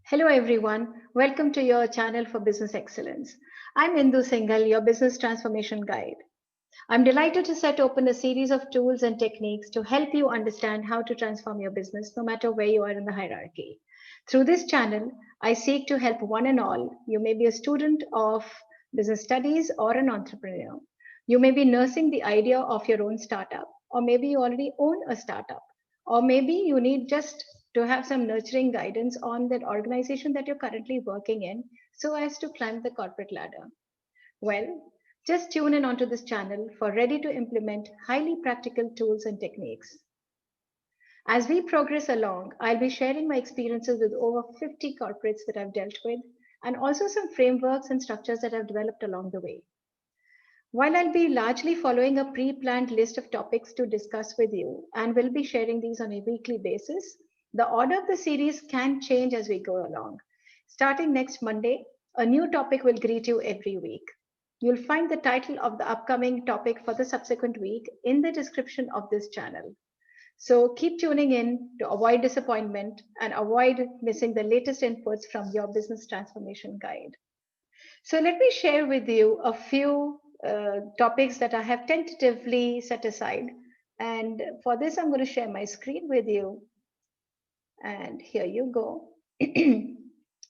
Hello everyone, welcome to your channel for business excellence. I'm Indu Singhal, your business transformation guide. I'm delighted to set open a series of tools and techniques to help you understand how to transform your business no matter where you are in the hierarchy. Through this channel, I seek to help one and all. You may be a student of business studies or an entrepreneur. You may be nursing the idea of your own startup, or maybe you already own a startup, or maybe you need just to have some nurturing guidance on that organization that you're currently working in so as to climb the corporate ladder. Well, just tune in onto this channel for ready to implement highly practical tools and techniques. As we progress along, I'll be sharing my experiences with over 50 corporates that I've dealt with and also some frameworks and structures that I've developed along the way. While I'll be largely following a pre planned list of topics to discuss with you and will be sharing these on a weekly basis, the order of the series can change as we go along. Starting next Monday, a new topic will greet you every week. You'll find the title of the upcoming topic for the subsequent week in the description of this channel. So keep tuning in to avoid disappointment and avoid missing the latest inputs from your business transformation guide. So let me share with you a few topics that I have tentatively set aside. And for this, I'm going to share my screen with you. And here you go.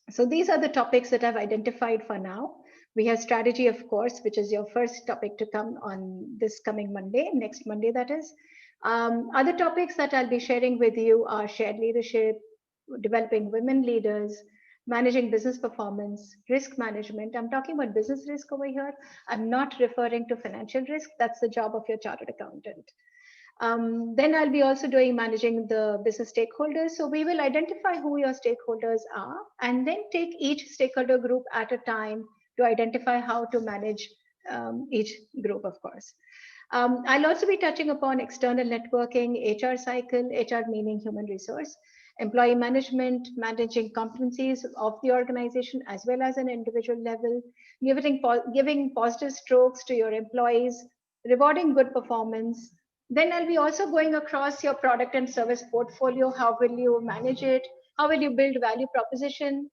So these are the topics that I've identified for now. We have strategy, of course, which is your first topic to come on this coming Monday, next Monday, that is. Other topics that I'll be sharing with you are shared leadership, developing women leaders, managing business performance, risk management. I'm talking about business risk over here. I'm not referring to financial risk. That's the job of your chartered accountant. Then I'll be also doing managing the business stakeholders. So we will identify who your stakeholders are and then take each stakeholder group at a time to identify how to manage each group, of course. I'll also be touching upon external networking, HR cycle, HR meaning human resource, employee management, managing competencies of the organization as well as an individual level, giving positive strokes to your employees, rewarding good performance. Then I'll be also going across your product and service portfolio. How will you manage it? How will you build value proposition?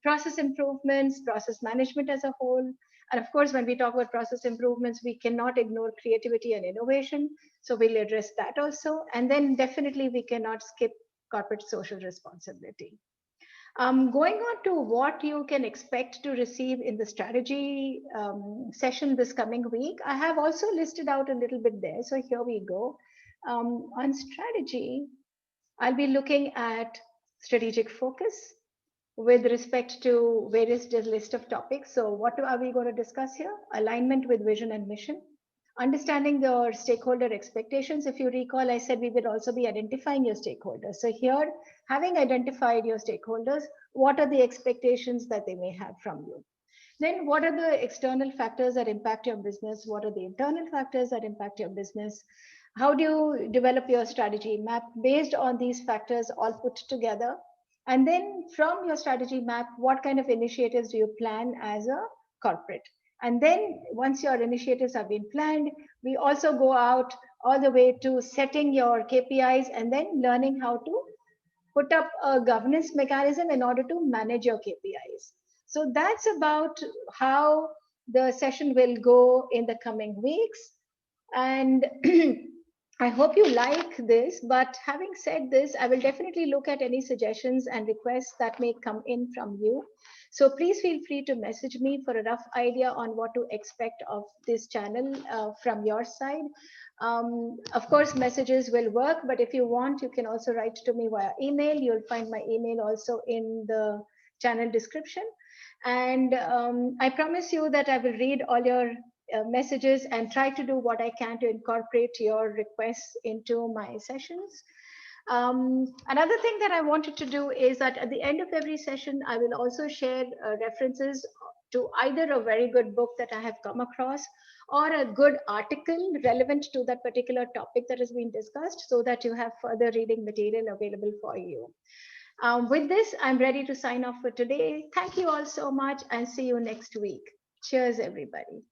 Process improvements, process management as a whole. And of course, when we talk about process improvements, we cannot ignore creativity and innovation. So we'll address that also. And then definitely we cannot skip corporate social responsibility. Going on to what you can expect to receive in the strategy session this coming week, I have also listed out a little bit there. So here we go. On strategy, I'll be looking at strategic focus with respect to various list of topics. So what are we going to discuss here? Alignment with vision and mission. Understanding your stakeholder expectations. If you recall, I said we will also be identifying your stakeholders. So here, having identified your stakeholders, what are the expectations that they may have from you? Then what are the external factors that impact your business? What are the internal factors that impact your business? How do you develop your strategy map based on these factors all put together? And then from your strategy map, what kind of initiatives do you plan as a corporate? And then once your initiatives have been planned, we also go out all the way to setting your KPIs and then learning how to put up a governance mechanism in order to manage your KPIs. So that's about how the session will go in the coming weeks. And I hope you like this, but having said this, I will definitely look at any suggestions and requests that may come in from you. So please feel free to message me for a rough idea on what to expect of this channel from your side. Of course, messages will work, but if you want, you can also write to me via email. You'll find my email also in the channel description. And I promise you that I will read all your messages and try to do what I can to incorporate your requests into my sessions. Another thing that I wanted to do is that at the end of every session, I will also share references to either a very good book that I have come across or a good article relevant to that particular topic that has been discussed so that you have further reading material available for you. With this, I'm ready to sign off for today. Thank you all so much and see you next week. Cheers, everybody.